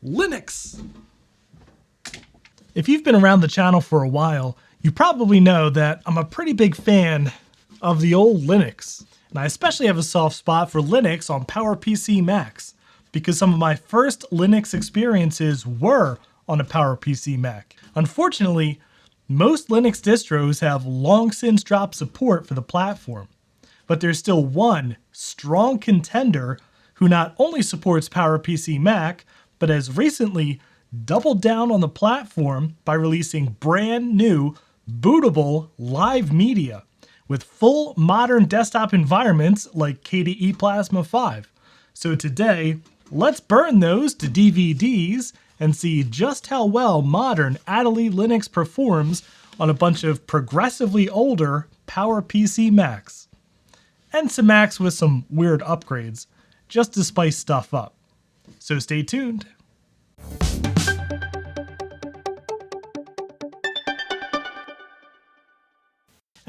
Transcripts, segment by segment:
Linux. If you've been around the channel for a while, you probably know that I'm a pretty big fan of the old Linux. And I especially have a soft spot for Linux on PowerPC Macs, because some of my first Linux experiences were on a PowerPC Mac. Unfortunately, most Linux distros have long since dropped support for the platform, but there's still one strong contender who not only supports PowerPC Mac, but has recently doubled down on the platform by releasing brand new bootable live media with full modern desktop environments like KDE Plasma 5. So today, let's burn those to DVDs and see just how well modern Adelie Linux performs on a bunch of progressively older PowerPC Macs. And some Macs with some weird upgrades, just to spice stuff up. So stay tuned.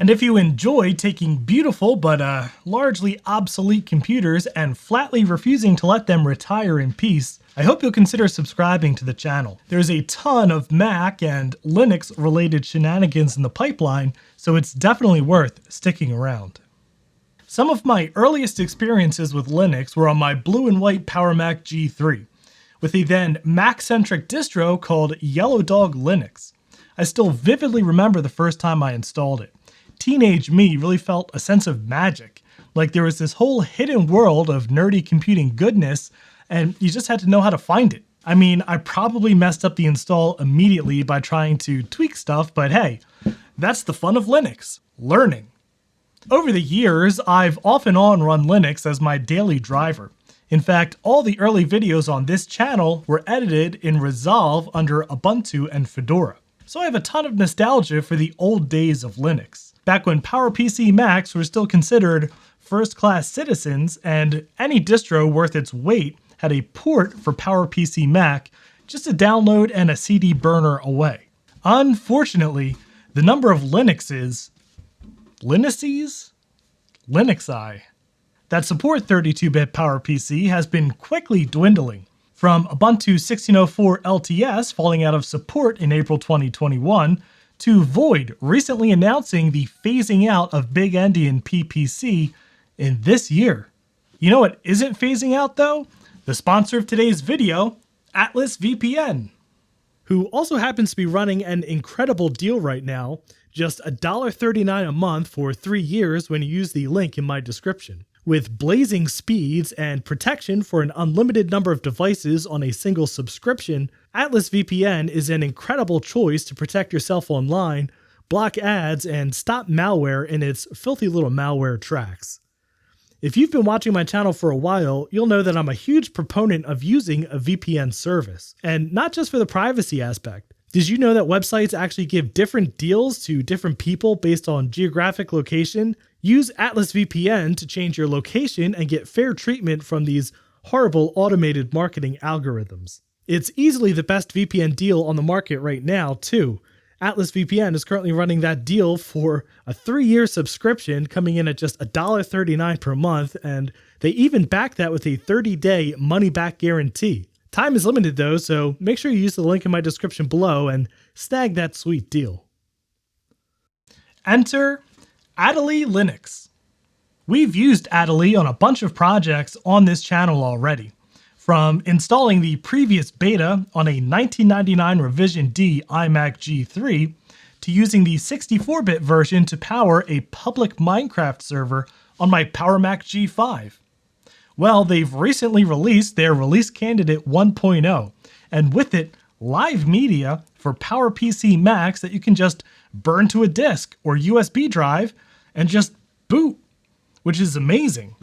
And if you enjoy taking beautiful but largely obsolete computers and flatly refusing to let them retire in peace, I hope you'll consider subscribing to the channel. There's a ton of Mac and Linux related shenanigans in the pipeline, so it's definitely worth sticking around. Some of my earliest experiences with Linux were on my blue and white Power Mac G3, with a then Mac-centric distro called Yellow Dog Linux. I still vividly remember the first time I installed it. Teenage me really felt a sense of magic, like there was this whole hidden world of nerdy computing goodness, and you just had to know how to find it. I mean, I probably messed up the install immediately by trying to tweak stuff, but hey, that's the fun of Linux, learning. Over the years, I've off and on run Linux as my daily driver. In fact, all the early videos on this channel were edited in Resolve under Ubuntu and Fedora. So I have a ton of nostalgia for the old days of Linux, back when PowerPC Macs were still considered first-class citizens and any distro worth its weight had a port for PowerPC Mac, just a download and a CD burner away. Unfortunately, the number of Linuxi that support 32-bit PowerPC has been quickly dwindling, from Ubuntu 16.04 LTS falling out of support in April 2021, to Void recently announcing the phasing out of Big Endian PPC in this year. You know what isn't phasing out though? The sponsor of today's video, Atlas VPN, who also happens to be running an incredible deal right now, just $1.39 a month for 3 years when you use the link in my description. With blazing speeds and protection for an unlimited number of devices on a single subscription, Atlas VPN is an incredible choice to protect yourself online, block ads, and stop malware in its filthy little malware tracks. If you've been watching my channel for a while, you'll know that I'm a huge proponent of using a VPN service, and not just for the privacy aspect. Did you know that websites actually give different deals to different people based on geographic location? Use Atlas VPN to change your location and get fair treatment from these horrible automated marketing algorithms. It's easily the best VPN deal on the market right now, too. Atlas VPN is currently running that deal for a 3-year subscription coming in at just $1.39 per month, and they even back that with a 30-day money-back guarantee. Time is limited though, so make sure you use the link in my description below and snag that sweet deal. Enter Adelie Linux. We've used Adelie on a bunch of projects on this channel already, from installing the previous beta on a 1999 Revision D iMac G3 to using the 64-bit version to power a public Minecraft server on my Power Mac G5. Well, they've recently released their release candidate 1.0, and with it, live media for PowerPC Macs that you can just burn to a disk or USB drive and just boot, which is amazing.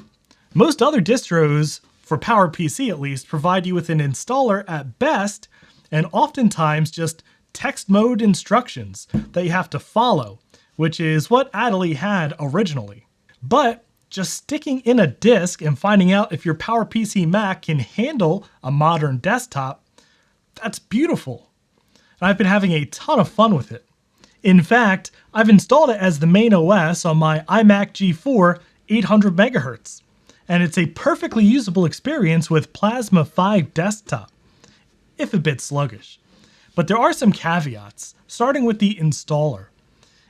Most other distros, for PowerPC at least, provide you with an installer at best, and oftentimes just text mode instructions that you have to follow, which is what Adelie had originally. But just sticking in a disk and finding out if your PowerPC Mac can handle a modern desktop, that's beautiful. And I've been having a ton of fun with it. In fact, I've installed it as the main OS on my iMac G4 800 MHz, and it's a perfectly usable experience with Plasma 5 desktop. if a bit sluggish. But there are some caveats, starting with the installer.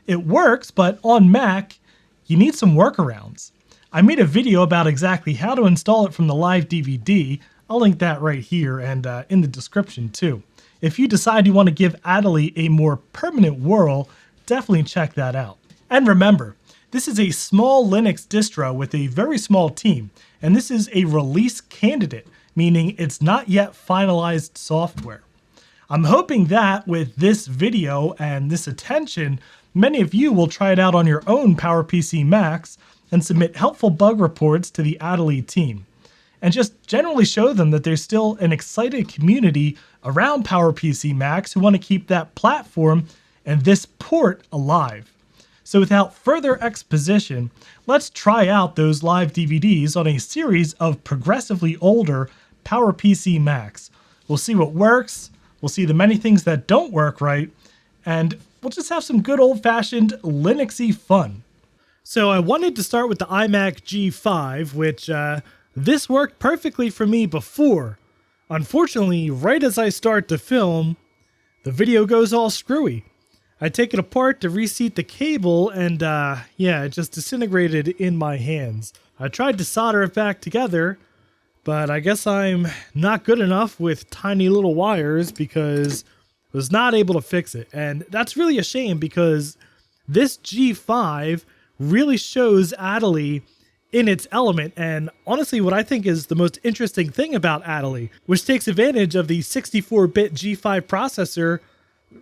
It works, but on Mac, you need some workarounds. I made a video about exactly how to install it from the live DVD. I'll link that right here and in the description too. If you decide you want to give Adelie a more permanent whirl, definitely check that out. And remember, this is a small Linux distro with a very small team, and this is a release candidate, meaning it's not yet finalized software. I'm hoping that with this video and this attention, many of you will try it out on your own PowerPC Macs and submit helpful bug reports to the Adelie team, and just generally show them that there's still an excited community around PowerPC Macs who want to keep that platform and this port alive. So without further exposition, let's try out those live DVDs on a series of progressively older PowerPC Macs. We'll see what works, we'll see the many things that don't work right, and we'll just have some good old-fashioned Linuxy fun. So I wanted to start with the iMac G5, which this worked perfectly for me before. Unfortunately, right as I start to film, the video goes all screwy. I take it apart to reseat the cable and yeah, it just disintegrated in my hands. I tried to solder it back together, but I guess I'm not good enough with tiny little wires because I was not able to fix it. And that's really a shame because this G5 really shows Adelie in its element, and honestly what I think is the most interesting thing about Adelie, which takes advantage of the 64-bit G5 processor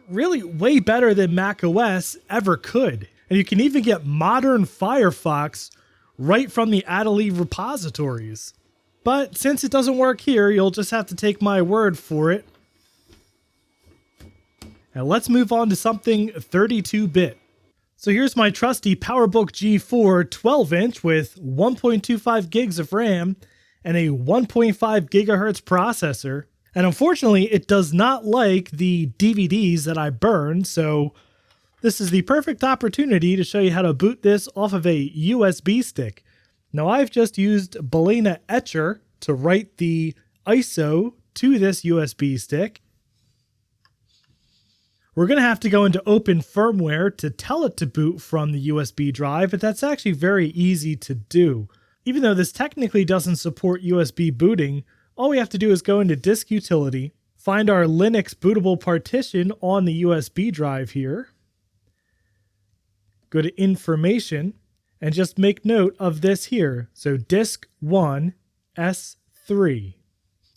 really way better than macOS ever could. And you can even get modern Firefox right from the Adelie repositories. But since it doesn't work here, you'll just have to take my word for it. And let's move on to something 32-bit. So here's my trusty PowerBook G4 12-inch with 1.25 gigs of RAM and a 1.5 gigahertz processor. And unfortunately, it does not like the DVDs that I burned, so this is the perfect opportunity to show you how to boot this off of a USB stick. Now I've just used Balena Etcher to write the ISO to this USB stick. We're going to have to go into Open Firmware to tell it to boot from the USB drive, but that's actually very easy to do. Even though this technically doesn't support USB booting, all we have to do is go into Disk Utility, find our Linux bootable partition on the USB drive here, go to Information, and just make note of this here. So Disk 1 S3.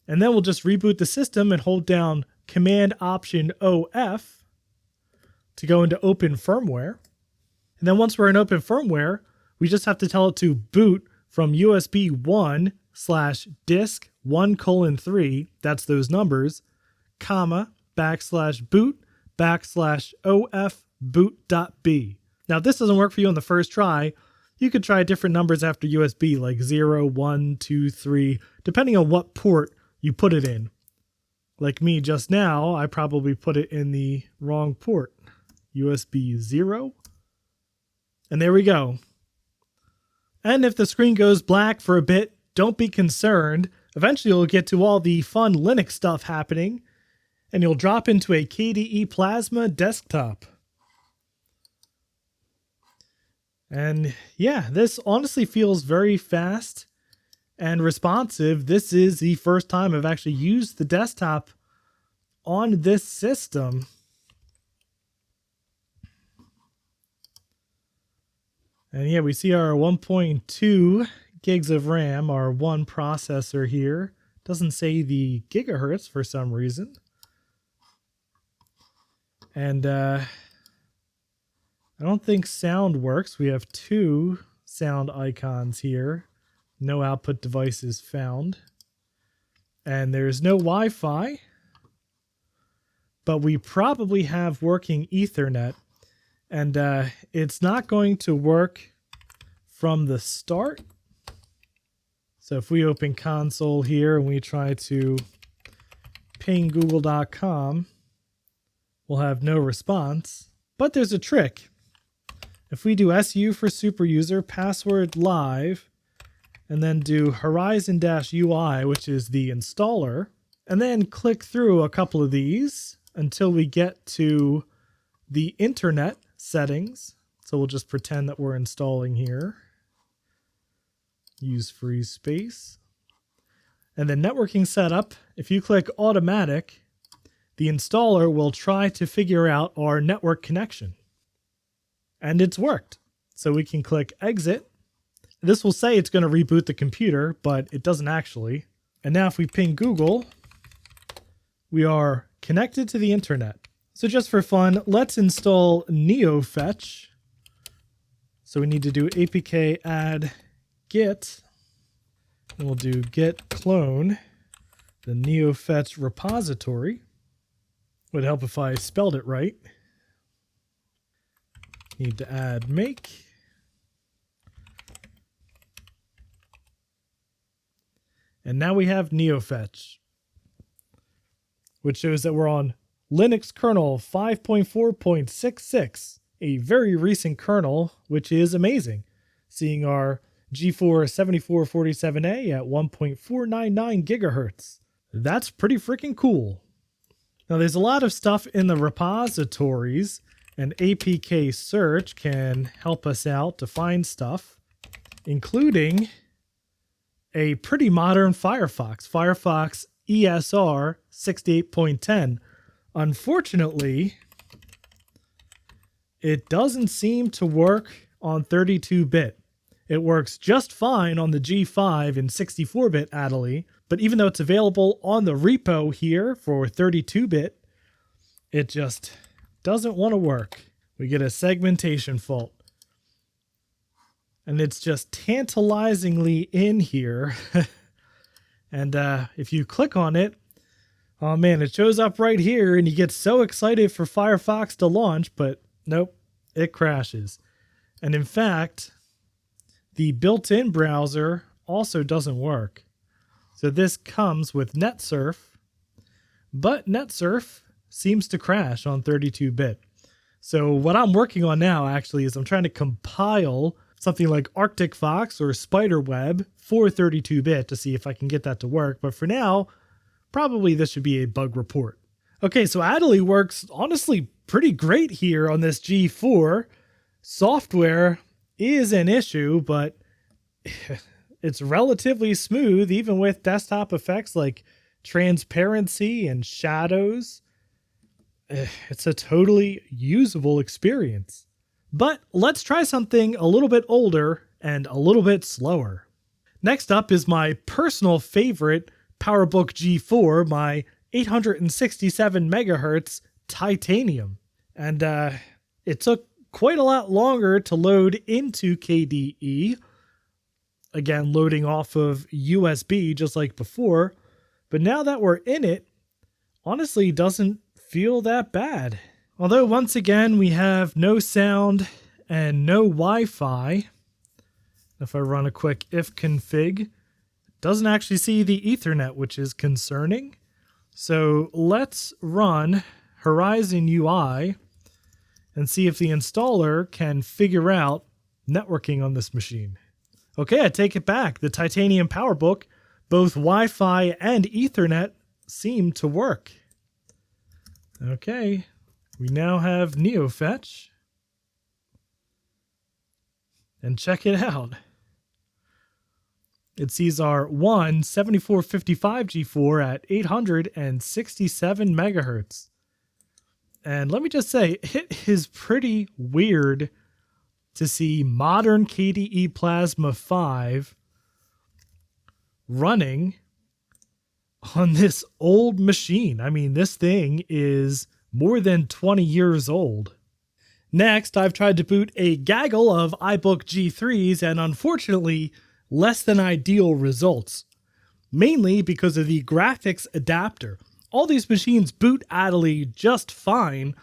And then we'll just reboot the system and hold down Command Option OF to go into Open Firmware. And then once we're in Open Firmware, we just have to tell it to boot from USB 1/disk1:3, that's those numbers, comma, /boot /of boot.b. Now if this doesn't work for you on the first try, you could try different numbers after USB like 0, 1, 2, 3, depending on what port you put it in. Like me just now, I probably put it in the wrong port. USB 0. And there we go. And if the screen goes black for a bit, don't be concerned. Eventually you'll get to all the fun Linux stuff happening, and you'll drop into a KDE Plasma desktop. And yeah, this honestly feels very fast and responsive. This is the first time I've actually used the desktop on this system. And yeah, we see our 1.2 gigs of RAM, our one processor here. Doesn't say the gigahertz for some reason. And I don't think sound works. We have two sound icons here. No output devices found. And there's no Wi-Fi. But we probably have working Ethernet. And it's not going to work from the start. So if we open console here and we try to ping google.com, we'll have no response. But there's a trick. If we do SU for superuser, password live, and then do horizon-UI, which is the installer, and then click through a couple of these until we get to the internet settings. So we'll just pretend that we're installing here. Use free space. And then networking setup, if you click automatic, the installer will try to figure out our network connection. And it's worked. So we can click exit. This will say it's going to reboot the computer, but it doesn't actually. And now if we ping Google, we are connected to the internet. So just for fun, let's install NeoFetch. So we need to do apk add git. And we'll do git clone the NeoFetch repository. Would help if I spelled it right. Need to add make. And now we have NeoFetch, which shows that we're on Linux kernel 5.4.66, a very recent kernel, which is amazing. Seeing our G4 7447A at 1.499 gigahertz. That's pretty freaking cool. Now there's a lot of stuff in the repositories, and APK search can help us out to find stuff, including a pretty modern Firefox, Firefox ESR 68.10. Unfortunately, it doesn't seem to work on 32-bit. It works just fine on the G5 and 64-bit Adelie, but even though it's available on the repo here for 32-bit, it just doesn't want to work. We get a segmentation fault. And it's just tantalizingly in here. And if you click on it, oh man, it shows up right here and you get so excited for Firefox to launch, but nope, it crashes. And in fact, the built-in browser also doesn't work. So this comes with NetSurf, but NetSurf seems to crash on 32-bit. So what I'm working on now actually is I'm trying to compile something like Arctic Fox or Spiderweb for 32-bit to see if I can get that to work. But for now, probably this should be a bug report. Okay, so Adelie works honestly pretty great here on this G4. Software is an issue, but it's relatively smooth, even with desktop effects like transparency and shadows. It's a totally usable experience. But let's try something a little bit older and a little bit slower. Next up is my personal favorite PowerBook G4, my 867 megahertz Titanium. And it took quite a lot longer to load into KDE. Again, loading off of USB just like before. But now that we're in it, honestly doesn't feel that bad. Although once again, we have no sound and no Wi-Fi. If I run a quick ifconfig, it doesn't actually see the Ethernet, which is concerning. So let's run Horizon UI and see if the installer can figure out networking on this machine. Okay, I take it back. The Titanium PowerBook, both Wi-Fi and Ethernet seem to work. Okay. We now have NeoFetch. And check it out. It sees our 7455 G4 at 867 megahertz. And let me just say, it is pretty weird to see modern KDE Plasma 5 running on this old machine. I mean, this thing is more than 20 years old. Next, I've tried to boot a gaggle of iBook G3s and unfortunately less than ideal results, mainly because of the graphics adapter. All these machines boot Adelie just fine,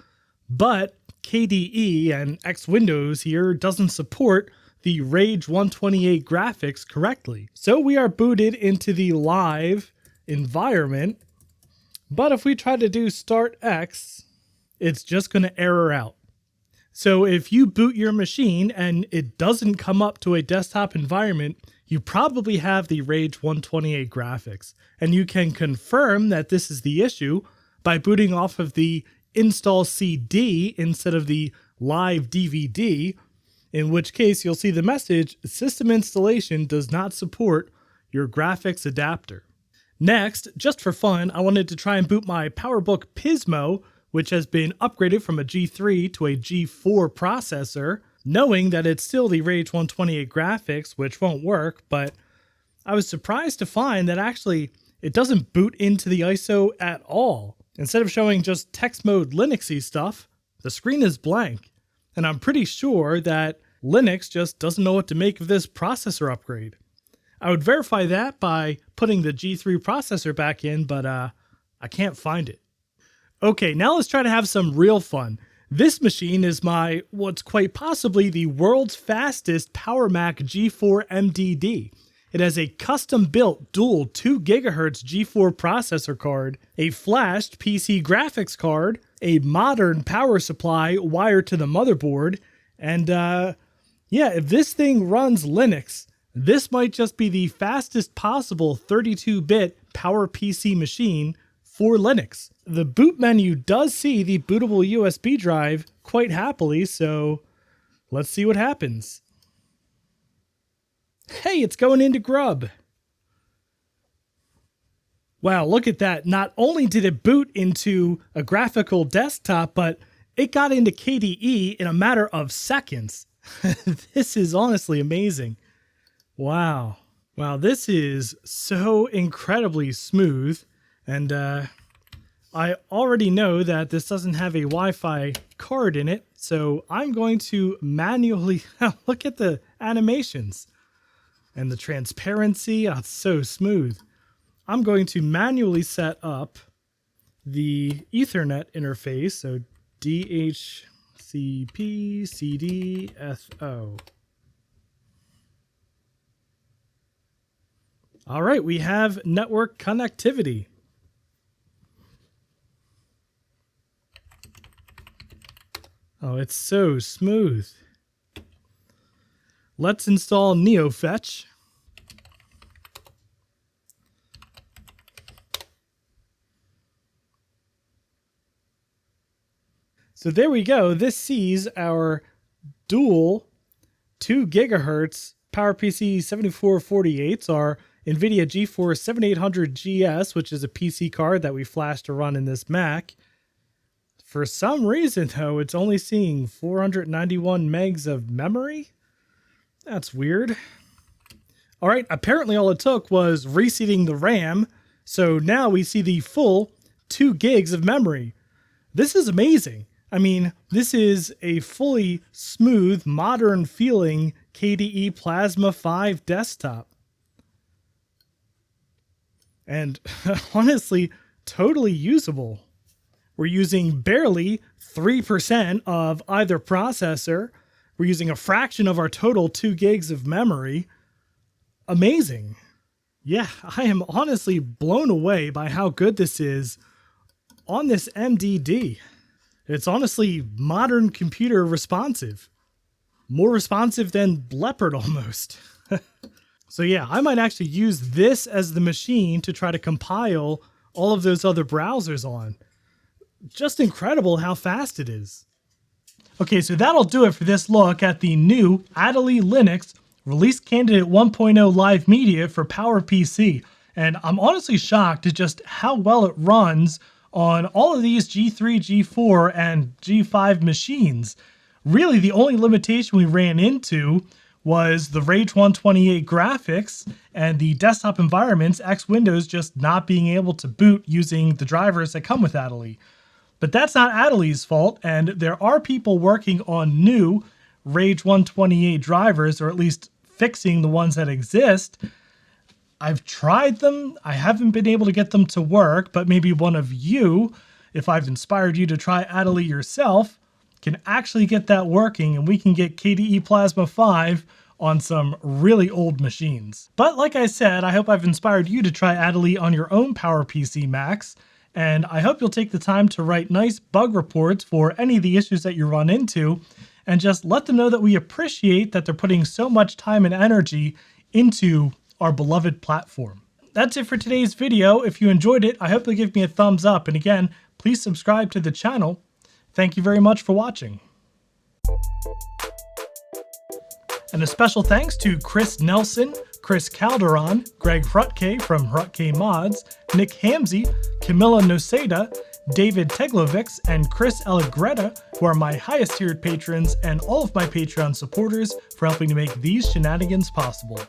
but KDE and X Windows here doesn't support the Rage 128 graphics correctly. So we are booted into the live environment, but if we try to do Start X, it's just going to error out. So if you boot your machine and it doesn't come up to a desktop environment, you probably have the Rage 128 graphics, and you can confirm that this is the issue by booting off of the install CD instead of the live DVD, in which case you'll see the message, system installation does not support your graphics adapter. Next, just for fun, I wanted to try and boot my PowerBook Pismo, which has been upgraded from a G3 to a G4 processor, knowing that it's still the Rage 128 graphics, which won't work, but I was surprised to find that actually it doesn't boot into the ISO at all. Instead of showing just text mode Linuxy stuff, the screen is blank. And I'm pretty sure that Linux just doesn't know what to make of this processor upgrade. I would verify that by putting the G3 processor back in, but I can't find it. Okay, now let's try to have some real fun. This machine is what's quite possibly the world's fastest Power Mac G4 MDD. It has a custom-built dual 2 GHz G4 processor card, a flashed PC graphics card, a modern power supply wired to the motherboard, and if this thing runs Linux, this might just be the fastest possible 32-bit PowerPC machine for Linux. The boot menu does see the bootable USB drive quite happily, so let's see what happens. Hey, it's going into Grub. Wow, look at that. Not only did it boot into a graphical desktop, but it got into KDE in a matter of seconds. This is honestly amazing. Wow. Wow, this is so incredibly smooth. And I already know that this doesn't have a Wi-Fi card in it, so I'm going to manually look at the animations and the transparency. Oh, it's so smooth. I'm going to manually set up the Ethernet interface, so DHCP CDFO. All right, we have network connectivity. Oh, it's so smooth. Let's install NeoFetch. So there we go. This sees our dual 2 GHz PowerPC 7448s, our NVIDIA GeForce 7800GS, which is a PC card that we flashed to run in this Mac. For some reason, though, it's only seeing 491 megs of memory. That's weird. All right, apparently all it took was reseating the RAM, so now we see the full 2 gigs of memory. This is amazing. I mean, this is a fully smooth, modern-feeling KDE Plasma 5 desktop. And honestly, totally usable. We're using barely 3% of either processor. We're using a fraction of our total 2 gigs of memory. Amazing. Yeah, I am honestly blown away by how good this is on this MDD. It's honestly modern computer responsive. More responsive than Leopard almost. So yeah, I might actually use this as the machine to try to compile all of those other browsers on. Just incredible how fast it is. Okay, so that'll do it for this look at the new Adelie Linux Release Candidate 1.0 Live Media for PowerPC. And I'm honestly shocked at just how well it runs on all of these G3, G4, and G5 machines. Really, the only limitation we ran into was the Rage 128 graphics and the desktop environments, X Windows, just not being able to boot using the drivers that come with Adelie. But that's not Adelie's fault, and there are people working on new Rage 128 drivers, or at least fixing the ones that exist. I've tried them. I haven't been able to get them to work, but maybe one of you, if I've inspired you to try Adelie yourself, can actually get that working, and we can get KDE Plasma 5 on some really old machines. But like I said, I hope I've inspired you to try Adelie on your own PowerPC Macs, and I hope you'll take the time to write nice bug reports for any of the issues that you run into, and just let them know that we appreciate that they're putting so much time and energy into our beloved platform. That's it for today's video. If you enjoyed it, I hope you'll give me a thumbs up. And again, please subscribe to the channel. Thank you very much for watching. And a special thanks to Chris Nelson, Chris Calderon, Greg Hrutke from Hrutke Mods, Nick Hamzy, Camilla Noseda, David Teglovics, and Chris Allegretta, who are my highest tiered patrons, and all of my Patreon supporters for helping to make these shenanigans possible.